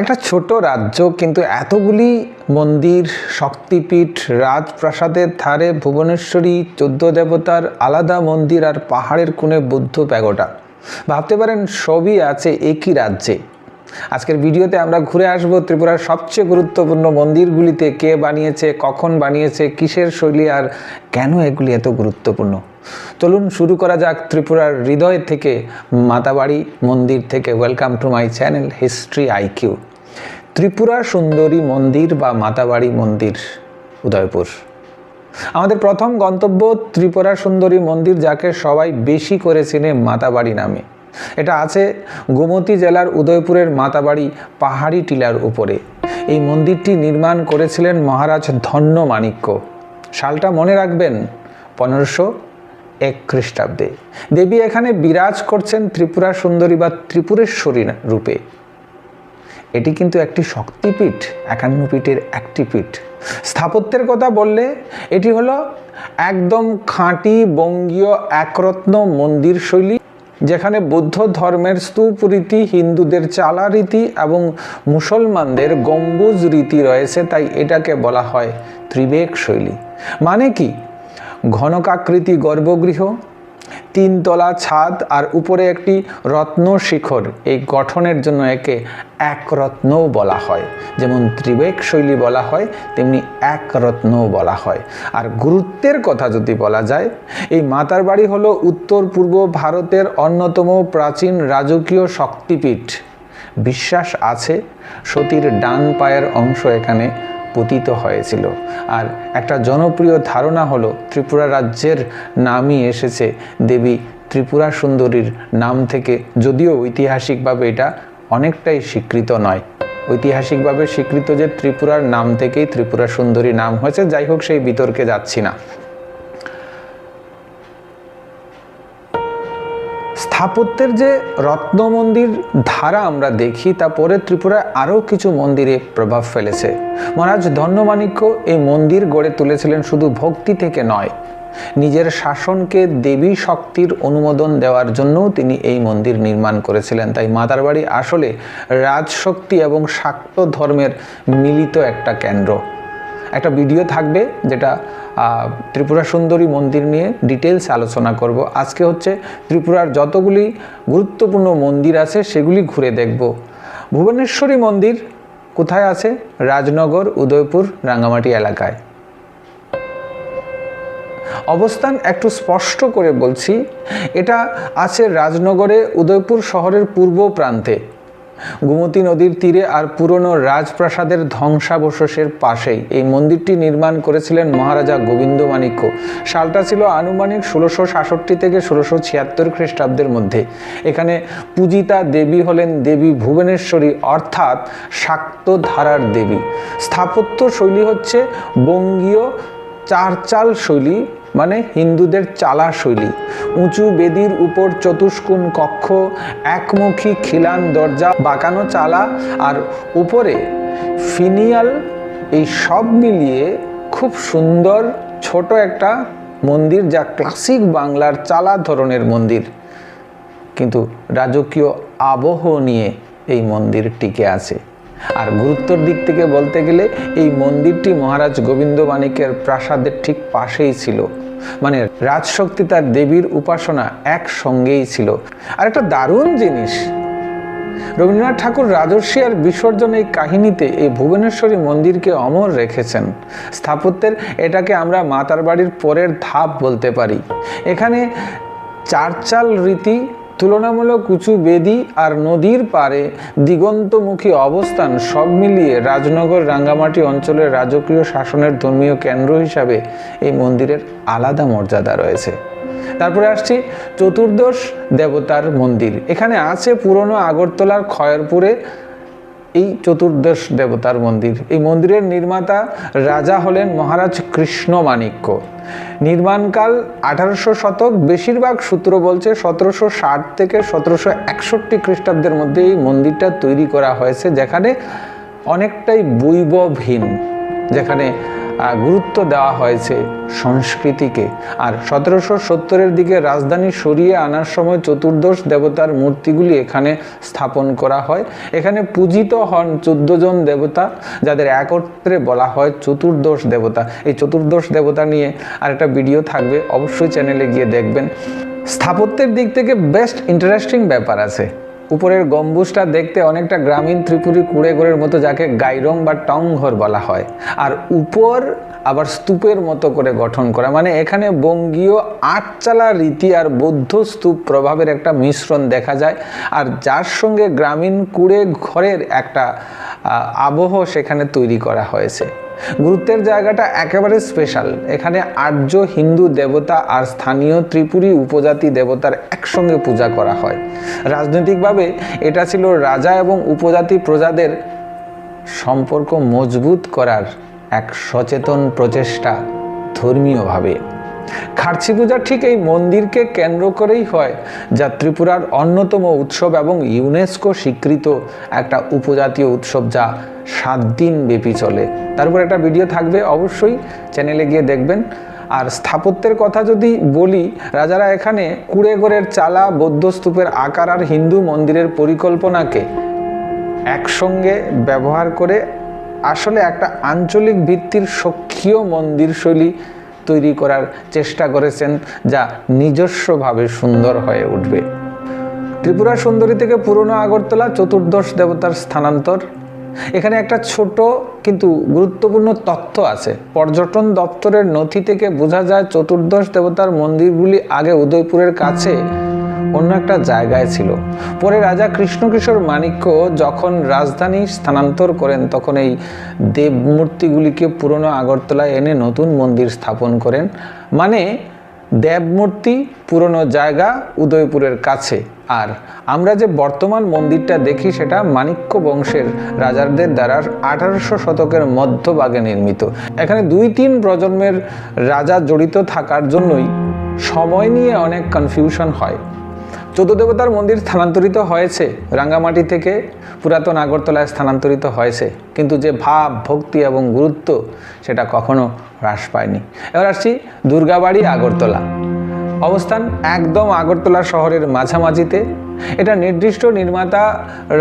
একটা ছোট রাজ্য, কিন্তু এতগুলি মন্দির, শক্তিপীঠ, রাজপ্রাসাদের ধারে ভুবনেশ্বরী, 14 দেবতার আলাদা মন্দির আর পাহাড়ের কোণে বুদ্ধ প্যাগোডা। ভাবতে পারেন সবই আছে একই রাজ্যে। আজকের ভিডিওতে আমরা ঘুরে আসব ত্রিপুরার সবচেয়ে গুরুত্বপূর্ণ মন্দিরগুলিতে। কে বানিয়েছে, কখন বানিয়েছে, কিসের শৈলী, আর কেন এগুলি এত গুরুত্বপূর্ণ। চলুন শুরু করা যাক ত্রিপুরার হৃদয় থেকে, মাতাবাড়ি মন্দির থেকে। Welcome to my channel history IQ. Tripura Sundari মন্দির বা মাতাবাড়ি মন্দির, উদয়পুর। আমাদের প্রথম গন্তব্য ত্রিপুরা সুন্দরী মন্দির, যাকে সবাই বেশি করে চেনে মাতাবাড়ি নামে। এটা আছে গোমতী জেলার উদয়পুরের মাতাবাড়ি পাহাড়ি টিলার উপরে। এই মন্দিরটি নির্মাণ করেছিলেন মহারাজ ধন্য মাণিক্য। সালটা মনে রাখবেন, 1501 খ্রিস্টাব্দে। দেবী এখানে বিরাজ করছেন ত্রিপুরা সুন্দরী বা ত্রিপুরেশ্বরী রূপে। এটি কিন্তু একটি শক্তিপীঠ, 51 পীঠের একটি পীঠ। স্থাপত্যের কথা বললে এটি হলো একদম খাঁটি বঙ্গীয় একরত্ন মন্দির শৈলী, যেখানে বৌদ্ধ ধর্মের স্তূপ রীতি, হিন্দুদের চালা রীতি এবং মুসলমানদের গম্বুজ রীতি রয়েছে। তাই এটাকে বলা হয় ত্রিবেক শৈলী। মানে কি, ঘনকাকৃতি গর্ভগৃহ, 3 তলা ছাদ আর উপরে একটি রত্ন শিখর। এই গঠনের জন্য একে একরত্নও বলা হয়। যেমন ত্রিবেক শৈলী বলা হয়, তেমনি একরত্নও বলা হয়। আর গুরুত্বের কথা যদি বলা যায়, এই মাতার বাড়ি হলো উত্তর পূর্ব ভারতের অন্যতম প্রাচীন রাজকীয় শক্তিপীঠ। বিশ্বাস আছে সতীর ডান পায়ের অংশ এখানে পতিত হয়েছিল। আর একটা জনপ্রিয় ধারণা হলো ত্রিপুরা রাজ্যের নামই এসেছে দেবী ত্রিপুরা সুন্দরীর নাম থেকে, যদিও ঐতিহাসিকভাবে এটা অনেকটাই স্বীকৃত নয়। ঐতিহাসিকভাবে স্বীকৃত যে ত্রিপুরার নাম থেকেই ত্রিপুরা সুন্দরী নাম হয়েছে। যাই হোক, সেই বিতর্কে যাচ্ছি না। স্থাপত্যের যে রত্ন মন্দির ধারা আমরা দেখি, তা পরে ত্রিপুরায় আরও কিছু মন্দিরে প্রভাব ফেলেছে। মহারাজ ধন্য মাণিক্য এই মন্দির গড়ে তুলেছিলেন শুধু ভক্তি থেকে নয়, নিজের শাসনকে দেবী শক্তির অনুমোদন দেওয়ার জন্যও তিনি এই মন্দির নির্মাণ করেছিলেন। তাই মাতারবাড়ি আসলে রাজশক্তি এবং শাক্ত ধর্মের মিলিত একটা কেন্দ্র। একটা ভিডিও থাকবে যেটা ত্রিপুরা সুন্দরী মন্দির নিয়ে ডিটেলস আলোচনা করব। আজকে হচ্ছে ত্রিপুরার যতগুলি গুরুত্বপূর্ণ মন্দির আছে সেগুলি ঘুরে দেখব। ভুবনেশ্বরী মন্দির কোথায় আছে? রাজনগর, উদয়পুর, রাঙ্গামাটি এলাকায়। অবস্থান একটু স্পষ্ট করে বলছি, এটা আছে রাজনগরে, উদয়পুর শহরের পূর্ব প্রান্তে, গোমতী নদীর তীরে আর পুরনো রাজপ্রাসাদের ধ্বংসাবশেষের পাশেই। এই মন্দিরটি নির্মাণ করেছিলেন মহারাজা গোবিন্দ মাণিক্য। সালটা ছিল আনুমানিক 1666 থেকে 1676 খ্রিস্টাব্দের মধ্যে। এখানে পূজিতা দেবী হলেন দেবী ভুবনেশ্বরী, অর্থাৎ শাক্ত ধারার দেবী। স্থাপত্য শৈলী হচ্ছে বঙ্গীয় চারচাল শৈলী, মানে হিন্দুদের চালা শৈলী। উঁচু বেদির উপর চতুষ্কোণ কক্ষ, একমুখী খিলান দরজা, বাঁকানো চালা আর উপরে ফিনিয়াল, এই সব মিলিয়ে খুব সুন্দর ছোট একটা মন্দির, যা ক্লাসিক বাংলার চালা ধরনের মন্দির। কিন্তু রাজকীয় আবহ নিয়ে এই মন্দির টিকে আছে। আর গুরুত্বের দিক থেকে বলতে গেলে এই মন্দিরটি মহারাজ গোবিন্দ মাণিক্যের প্রাসাদের ঠিক পাশেই ছিল। মানে রাজশক্তি তার দেবীর উপাসনা একসঙ্গেই ছিল। আর একটা দারুণ জিনিস, রবীন্দ্রনাথ ঠাকুর রাজর্ষি আর বিসর্জন এই কাহিনীতে এই ভুবনেশ্বরী মন্দিরকে অমর রেখেছেন। স্থাপত্যের এটাকে আমরা মাতার বাড়ির পরের ধাপ বলতে পারি। এখানে চারচাল রীতি, তুলনামূলক উঁচু বেদি আর নদীর পারে দিগন্তমুখী অবস্থান, সব মিলিয়ে রাজনগর রাঙ্গামাটি অঞ্চলের রাজকীয় শাসনের ধর্মীয় কেন্দ্র হিসাবে এই মন্দিরের আলাদা মর্যাদা রয়েছে। তারপরে আসছি চতুর্দশ দেবতার মন্দির। এখানে আছে পুরনো আগরতলার খয়েরপুরে এই চতুর্দশ দেবতার মন্দির। এই মন্দিরের নির্মাতা রাজা হলেন মহারাজ কৃষ্ণ মাণিক্য। নির্মাণকাল 1800 শতক, বেশিরভাগ সূত্র বলছে 1760 থেকে 1761 খ্রিস্টাব্দের মধ্যে এই মন্দিরটা তৈরি করা হয়েছে, যেখানে অনেকটাই বৈভবহীন, যেখানে গুরুত্ব দেওয়া হয়েছে সংস্কৃতিকে। আর 1770-এর দিকে রাজধানী সরিয়ে আনার সময় চতুর্দশ দেবতার মূর্তিগুলি এখানে স্থাপন করা হয়। এখানে পূজিত হন 14 জন দেবতা, যাদের একত্রে বলা হয় চতুর্দশ দেবতা। এই চতুর্দশ দেবতা নিয়ে আরেকটা ভিডিও থাকবে, অবশ্যই চ্যানেলে গিয়ে দেখবেন। স্থাপত্যের দিক থেকে বেস্ট ইন্টারেস্টিং ব্যাপার আছে। উপরের গম্বুজটা দেখতে অনেকটা গ্রামীণ ত্রিপুরী কুড়েঘরের মতো, যাকে গাইরং বা টং ঘর বলা হয়। আর উপর আবার স্তূপের মতো করে গঠন করা, মানে এখানে বঙ্গীয় আটচালা রীতি আর বৌদ্ধ স্তূপ প্রভাবের একটা মিশ্রণ দেখা যায়। আর যার সঙ্গে গ্রামীণ কুড়ে ঘরের একটা আবহ সেখানে তৈরি করা হয়েছে। গুরুত্বের জায়গাটা একেবারে স্পেশাল। এখানে আর্য হিন্দু দেবতা আর স্থানীয় ত্রিপুরী উপজাতি দেবতার একসঙ্গে পূজা করা হয়। রাজনৈতিকভাবে এটা ছিল রাজা এবং উপজাতি প্রজাদের সম্পর্ক মজবুত করার এক সচেতন প্রচেষ্টা ধর্মীয়ভাবে। খার্চি পূজা ঠিক এই মন্দিরকে কেন্দ্র করেই হয়, যা ত্রিপুরার অন্যতম উৎসব এবং ইউনেস্কো স্বীকৃত একটা উপজাতীয় উৎসব, যা 7 দিন ব্যাপী চলে। তারপর একটা ভিডিও থাকবে, অবশ্যই চ্যানেলে গিয়ে দেখবেন। আর স্থাপত্যের কথা যদি বলি, রাজারা এখানে কুড়েঘরের চালা, বৌদ্ধ স্তূপের আকার আর হিন্দু মন্দিরের পরিকল্পনাকে একসঙ্গে ব্যবহার করে আসলে একটা আঞ্চলিক ভিত্তির সক্রিয় মন্দির শৈলী তৈরি করার চেষ্টা করেছেন, যা নিজস্বভাবে সুন্দর হয়ে উঠবে। ত্রিপুরা সুন্দরী থেকে পুরনো আগরতলা চতুর্দশ দেবতার স্থানান্তর। এখানে একটা ছোট কিন্তু গুরুত্বপূর্ণ তথ্য আছে। পর্যটন দপ্তরের নথি থেকে বোঝা যায় চতুর্দশ দেবতার মন্দিরগুলি আগে উদয়পুরের কাছে অন্য একটা জায়গায় ছিল। পরে রাজা কৃষ্ণকিশোর মাণিক্য যখন রাজধানী স্থানান্তর করেন, তখন এই দেবমূর্তিগুলিকে পুরনো আগরতলায় এনে নতুন মন্দির স্থাপন করেন। মানে দেবমূর্তি পুরনো জায়গা উদয়পুরের কাছে। আর আমরা যে বর্তমান মন্দিরটা দেখি, সেটা মাণিক্য বংশের রাজাদের দ্বারা 1800 শতকের মধ্যভাগে নির্মিত। এখানে 2-3 প্রজন্মের রাজা জড়িত থাকার জন্যই সময় নিয়ে অনেক কনফিউশন হয়। 14 দেবতার মন্দির স্থানান্তরিত হয়েছে, রাঙ্গামাটি থেকে পুরাতন আগরতলায় স্থানান্তরিত হয়েছে, কিন্তু যে ভাব, ভক্তি এবং গুরুত্ব সেটা কখনো হ্রাস পায়নি। এবার আসছি দুর্গাবাড়ি আগরতলা। অবস্থান একদম আগরতলা শহরের মাঝামাঝিতে। এটা নির্দিষ্ট নির্মাতা,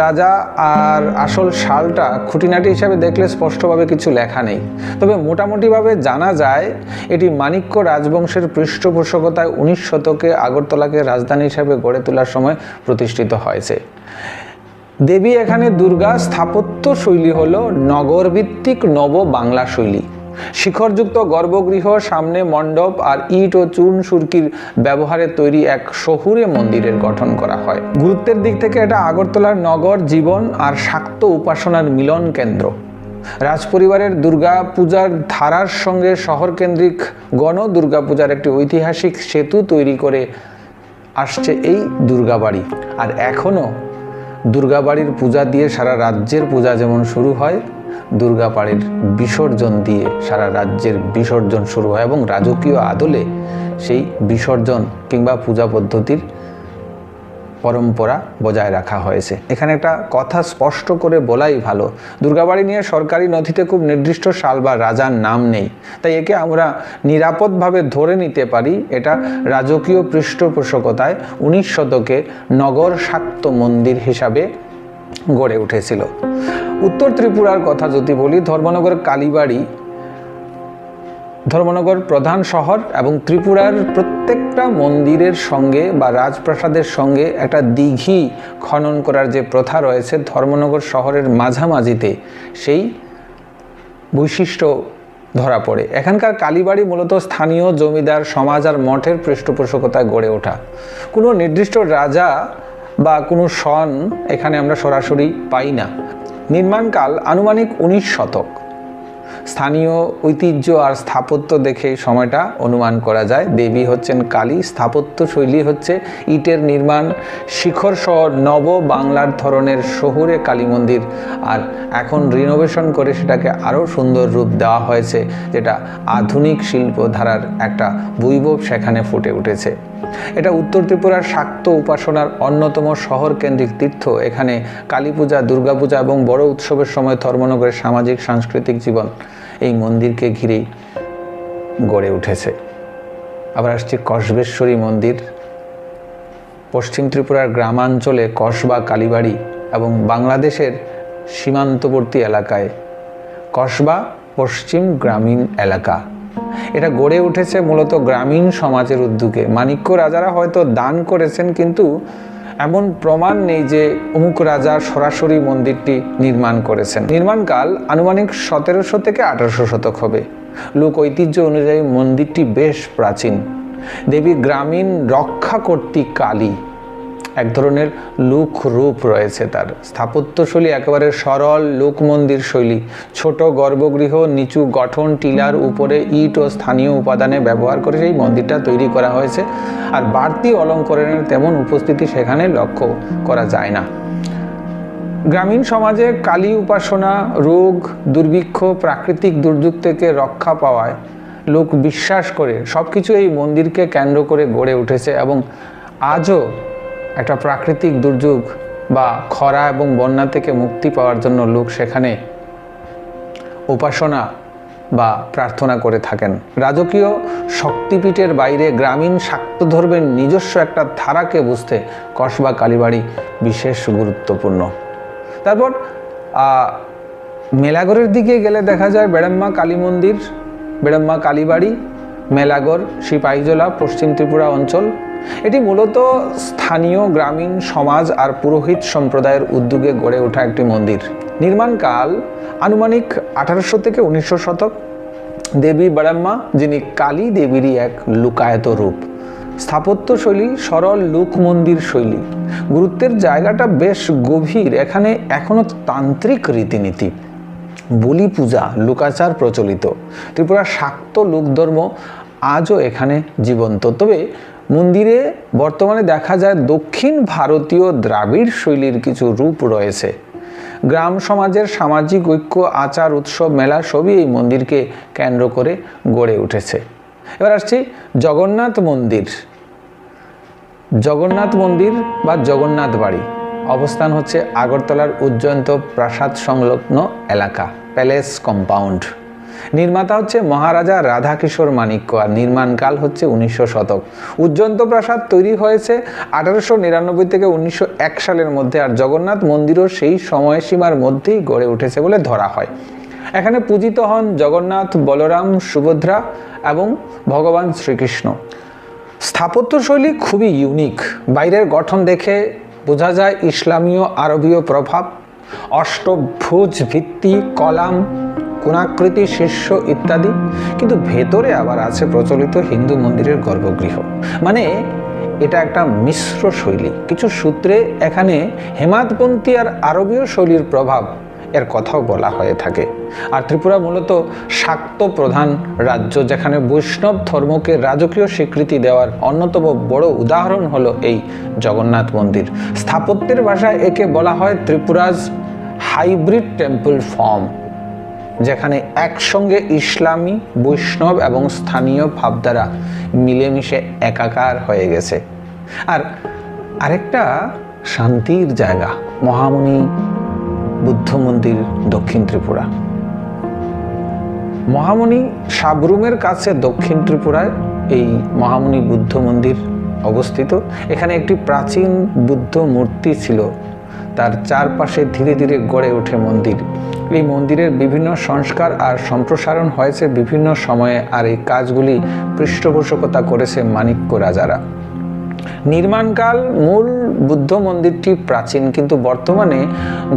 রাজা আর আসল সালটা খুঁটিনাটি হিসাবে দেখলে স্পষ্টভাবে কিছু লেখা নেই। তবে মোটামুটিভাবে জানা যায় এটি মাণিক্য রাজবংশের পৃষ্ঠপোষকতায় 19 শতকে আগরতলাকে রাজধানী হিসাবে গড়ে তোলার সময় প্রতিষ্ঠিত হয়েছে। দেবী এখানে দুর্গা। স্থাপত্য শৈলী হলো নগরভিত্তিক নব বাংলা শৈলী। শিখরযুক্ত গর্ভগৃহ, সামনে মণ্ডপ আর ইট ও চূন সুরকির ব্যবহারে তৈরি এক শহুরে মন্দিরের গঠন করা হয়। গুরুত্বের দিক থেকে এটা আগরতলার নগর জীবন আর শাক্ত উপাসনার মিলন কেন্দ্র। রাজপরিবারের দুর্গা পূজার ধারার সঙ্গে শহরকেন্দ্রিক গণ দুর্গা পূজার একটি ঐতিহাসিক সেতু তৈরি করে আসছে এই দুর্গাবাড়ি। আর এখনও দুর্গাবাড়ির পূজা দিয়ে সারা রাজ্যের পূজা যেমন শুরু হয়, দুর্গাবাড়ির বিসর্জন দিয়ে সারা রাজ্যের বিসর্জন শুরু হয় এবং রাজকীয় আদলে সেই বিসর্জন কিংবা পূজা পদ্ধতির পরম্পরা বজায় রাখা হয়েছে। এখানে একটা কথা স্পষ্ট করে বলাই ভালো, দুর্গাবাড়ি নিয়ে সরকারি নথিতে খুব নির্দিষ্ট সাল বা রাজার নাম নেই, তাই একে আমরা নিরাপদভাবে ধরে নিতে পারি এটা রাজকীয় পৃষ্ঠপোষকতায় 19 শতকে নগর শাক্ত মন্দির হিসাবে গড়ে উঠেছিল। উত্তর ত্রিপুরার কথা যদি বলি, ধর্মনগর কালীবাড়ি ধর্মনগর প্রধান শহর এবং ত্রিপুরার প্রত্যেকটা মন্দিরের সঙ্গে বা রাজপ্রাসাদের সঙ্গে একটা দিঘি খনন করার যে প্রথা রয়েছে ধর্মনগর শহরের মাঝামাঝিতে, সেই বৈশিষ্ট্য ধরা পড়ে। এখানকার কালীবাড়ি মূলত স্থানীয় জমিদার সমাজ আর মঠের পৃষ্ঠপোষকতায় গড়ে ওঠা। কোনো নির্দিষ্ট রাজা বা কোনো সন এখানে আমরা সরাসরি পাই না। নির্মাণকাল আনুমানিক 19 শতক। স্থানীয় ঐতিহ্য আর স্থাপত্য দেখে সময়টা অনুমান করা যায়। দেবী হচ্ছেন কালী, স্থাপত্য শৈলী হচ্ছে ইটের নির্মাণ, শিখর সহ নব বাংলার ধরনের শহুরে কালী মন্দির। আর এখন রিনোভেশন করে সেটাকে আরও সুন্দর রূপ দেওয়া হয়েছে, যেটা আধুনিক শিল্পধারার একটা বৈভব সেখানে ফুটে উঠেছে। এটা উত্তর ত্রিপুরার শাক্ত উপাসনার অন্যতম শহর কেন্দ্রিক তীর্থ। এখানে কালী পূজা, দুর্গাপূজা এবং বড় উৎসবের সময় ধর্মনগরের সামাজিক সাংস্কৃতিক জীবন এই মন্দিরকে ঘিরেই গড়ে উঠেছে। আবার আসছি কসবেশ্বরী মন্দির। পশ্চিম ত্রিপুরার গ্রামাঞ্চলে কসবা কালীবাড়ি এবং বাংলাদেশের সীমান্তবর্তী এলাকায় কসবা পশ্চিম গ্রামীণ এলাকা। এটা গড়ে উঠেছে মূলত গ্রামীণ সমাজের উদ্যোগে। মাণিক্য রাজারা হয়তো দান করেছেন, কিন্তু এমন প্রমাণ নেই যে অমুক রাজা সরাসরি মন্দিরটি নির্মাণ করেছেন। নির্মাণকাল আনুমানিক 1700 থেকে 1800 শতক হবে। লোক ঐতিহ্য অনুযায়ী মন্দিরটি বেশ প্রাচীন। দেবী গ্রামীণ রক্ষাকর্ত্রী কালী, এক ধরনের লোক রূপ রয়েছে তার। স্থাপত্যশৈলী একেবারে সরল লোক মন্দির শৈলী। ছোট গর্ভগৃহ, নিচু গঠন, টিলার উপরে ইট ও স্থানীয় উপাদানে ব্যবহার করে সেই মন্দিরটা তৈরি করা হয়েছে। আর বাড়তি অলঙ্করণের তেমন উপস্থিতি সেখানে লক্ষ্য করা যায় না। গ্রামীণ সমাজে কালী উপাসনা, রোগ, দুর্ভিক্ষ, প্রাকৃতিক দুর্যোগ থেকে রক্ষা পাওয়ায় লোক বিশ্বাস করে সবকিছু এই মন্দিরকে কেন্দ্র করে গড়ে উঠেছে। এবং আজও একটা প্রাকৃতিক দুর্যোগ বা খরা এবং বন্যা থেকে মুক্তি পাওয়ার জন্য লোক সেখানে উপাসনা বা প্রার্থনা করে থাকেন। রাজকীয় শক্তিপীঠের বাইরে গ্রামীণ শাক্ত ধর্মের নিজস্ব একটা ধারাকে বুঝতে কসবা কালীবাড়ি বিশেষ গুরুত্বপূর্ণ। তারপর মেলাগড়ের দিকে গেলে দেখা যায় বেড়াম্মা কালী মন্দির, বেড়াম্মা কালীবাড়ি, মেলাগড়, সিপাহীজলা, পশ্চিম ত্রিপুরা অঞ্চল। এটি মূলত স্থানীয় গ্রামীণ সমাজ আর পুরোহিত সম্প্রদায়ের উদ্যোগে গড়ে ওঠা একটি মন্দির। নির্মাণকাল আনুমানিক 1800 থেকে 1900 শতক। দেবী বেড়াম্মা, যিনি কালী দেবীরই এক লুকায়িত রূপ। স্থাপত্যশৈলী সরল লোক মন্দির শৈলী। গুরুত্বের জায়গাটা বেশ গভীর। এখানে এখনো তান্ত্রিক রীতিনীতি, বলি পূজা, লোকাচার প্রচলিত। ত্রিপুরার শাক্ত লোকধর্ম আজও এখানে জীবন্ত। তবে মন্দিরে বর্তমানে দেখা যায় দক্ষিণ ভারতীয় দ্রাবিড় শৈলীর কিছু রূপ রয়েছে। গ্রাম সমাজের সামাজিক ঐক্য, আচার, উৎসব, মেলা সবই এই মন্দিরকে কেন্দ্র করে গড়ে উঠেছে। এবার আসছি জগন্নাথ মন্দির। জগন্নাথ মন্দির বা জগন্নাথ বাড়ি অবস্থান হচ্ছে আগরতলার উজ্জয়ন্ত প্রাসাদ সংলগ্ন এলাকা, প্যালেস কম্পাউন্ড। নির্মাতা হচ্ছে মহারাজা রাধাকিশোর মাণিক্য আর নির্মাণকাল হচ্ছে 1900 শতক। উজ্জয়ন্ত প্রাসাদ তৈরি হয়েছে 1899 থেকে 1901 সালের মধ্যে। আর জগন্নাথ মন্দিরও সেই সময়সীমার মধ্যেই গড়ে উঠেছে বলে ধরা হয়। এখানে পূজিত হন জগন্নাথ, বলরাম, সুভদ্রা এবং ভগবান শ্রীকৃষ্ণ। স্থাপত্যশৈলী খুবই ইউনিক। বাইরের গঠন দেখে বোঝা যায় ইসলামীয় আরবীয় প্রভাব। অষ্টভুজ ভিত্তি, কলাম, কোণাকৃতি, শীর্ষ ইত্যাদি। কিন্তু ভেতরে আবার আছে প্রচলিত হিন্দু মন্দিরের গর্ভগৃহ। মানে এটা একটা মিশ্র শৈলী। কিছু সূত্রে এখানে হেমাদপন্থী আর আরবীয় শৈলীর প্রভাব এর কথাও বলা হয়ে থাকে। আর ত্রিপুরা মূলত শাক্ত প্রধান রাজ্য, যেখানে বৈষ্ণব ধর্মকে রাজকীয় স্বীকৃতি দেওয়ার অন্যতম বড় উদাহরণ হলো এই জগন্নাথ মন্দির। স্থাপত্যের ভাষায় একে বলা হয় ত্রিপুরাজ হাইব্রিড টেম্পল ফর্ম, যেখানে একসঙ্গে ইসলামী, বৈষ্ণব এবং স্থানীয় ভাবধারা মিলেমিশে একাকার হয়ে গেছে। আর আরেকটা শান্তির জায়গা মহামুনি বুদ্ধ মন্দির, দক্ষিণ ত্রিপুরা। মহামুনি সাবরুমের কাছে দক্ষিণ ত্রিপুরায় এই মহামুনি বুদ্ধ মন্দির অবস্থিত। এখানে একটি প্রাচীন বুদ্ধ মূর্তি ছিল, তার চারপাশে ধীরে ধীরে গড়ে ওঠে মন্দির। এই মন্দিরের বিভিন্ন সংস্কার আর সম্প্রসারণ হয়েছে বিভিন্ন সময়ে, আর এই কাজগুলি পৃষ্ঠপোষকতা করেছে মাণিক্য রাজারা। নির্মাণকাল মূল বুদ্ধ মন্দিরটি প্রাচীন, কিন্তু বর্তমানে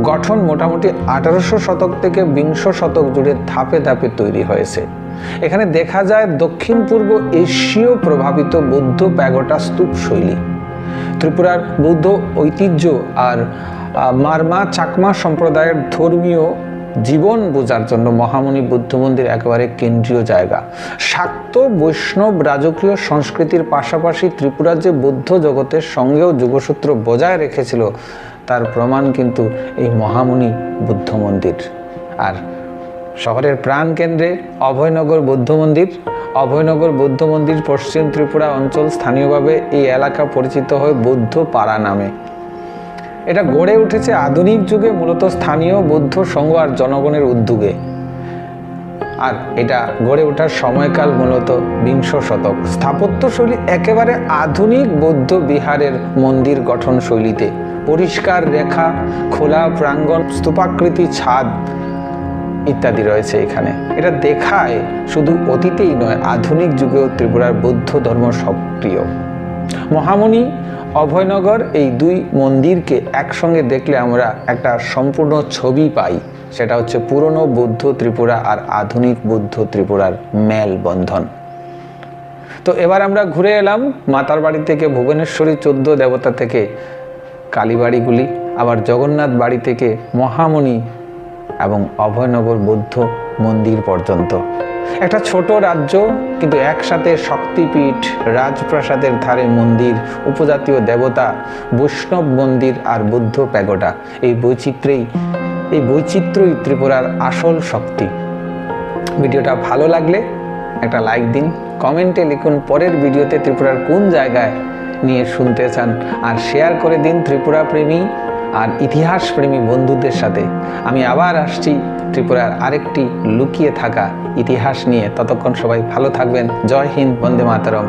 গঠন মোটামুটি 1800 শতক থেকে 20 শতক জুড়ে ধাপে ধাপে তৈরি হয়েছে। এখানে দেখা যায় দক্ষিণ পূর্ব এশীয় প্রভাবিত বৌদ্ধ প্যাগোটা স্তূপ শৈলী। ত্রিপুরার বৌদ্ধ ঐতিহ্য আর মারমা চাকমা সম্প্রদায়ের ধর্মীয় জীবন বোঝার জন্য মহামুনি বুদ্ধ মন্দির একেবারে কেন্দ্রীয় জায়গা। শাক্ত, বৈষ্ণব, রাজকীয় সংস্কৃতির পাশাপাশি ত্রিপুরা যে বৌদ্ধ জগতের সঙ্গেও যোগসূত্র বজায় রেখেছিল তার প্রমাণ কিন্তু এই মহামুনি বুদ্ধ মন্দির। আর শহরের প্রাণকেন্দ্রে অভয়নগর বৌদ্ধ মন্দির। অভয়নগর বৌদ্ধ মন্দির পশ্চিম ত্রিপুরা অঞ্চল, স্থানীয়ভাবে এই এলাকা পরিচিত হয় বৌদ্ধ পাড়া নামে। এটা গড়ে উঠেছে আধুনিক যুগে মূলত স্থানীয় বৌদ্ধ সংঘ আর জনগণের উদ্যোগে। আর এটা গড়ে ওঠার সময়কাল মূলত বিংশ শতক। স্থাপত্যশৈলী একেবারে আধুনিক বৌদ্ধ বিহারের মন্দির গঠন শৈলীতে, পরিষ্কার রেখা, খোলা প্রাঙ্গণ, স্তূপাকৃতি ছাদ ইত্যাদি রয়েছে এখানে। এটা দেখায় শুধু অতীতেই নয়, আধুনিক যুগেও ত্রিপুরার বৌদ্ধ ধর্ম সক্রিয়। মহামুনি, অভয়নগর এই দুই মন্দিরকে একসঙ্গে দেখলে আমরা একটা সম্পূর্ণ ছবি পাই। সেটা হচ্ছে পুরনো বৌদ্ধ ত্রিপুরা আর আধুনিক বৌদ্ধ ত্রিপুরার মেলবন্ধন। তো এবার আমরা ঘুরে এলাম মাতার বাড়ি থেকে, ভুবনেশ্বরী 14 দেবতা থেকে কালীবাড়িগুলি, আবার জগন্নাথ বাড়ি থেকে মহামুনি এবং অভয়নগর বৌদ্ধ মন্দির পর্যন্ত। একটা ছোট রাজ্য, কিন্তু একসাথে শক্তিপীঠ, রাজপ্রাসাদের ধারে মন্দির, উপজাতীয় দেবতা, বৈষ্ণব মন্দির আর বৌদ্ধ প্যাগোডা। এই বৈচিত্র্যই ত্রিপুরার আসল শক্তি। ভিডিওটা ভালো লাগলে একটা লাইক দিন, কমেন্টে লিখুন পরের ভিডিওতে ত্রিপুরার কোন জায়গায় নিয়ে শুনতে চান, আর শেয়ার করে দিন ত্রিপুরা প্রেমী আর ইতিহাস প্রেমী বন্ধুদের সাথে। আমি আবার আসছি ত্রিপুরার আরেকটি লুকিয়ে থাকা ইতিহাস নিয়ে। ততক্ষণ সবাই ভালো থাকবেন। জয় হিন্দ, বন্দে মাতরম।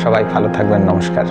সবাই ভালো থাকবেন। নমস্কার।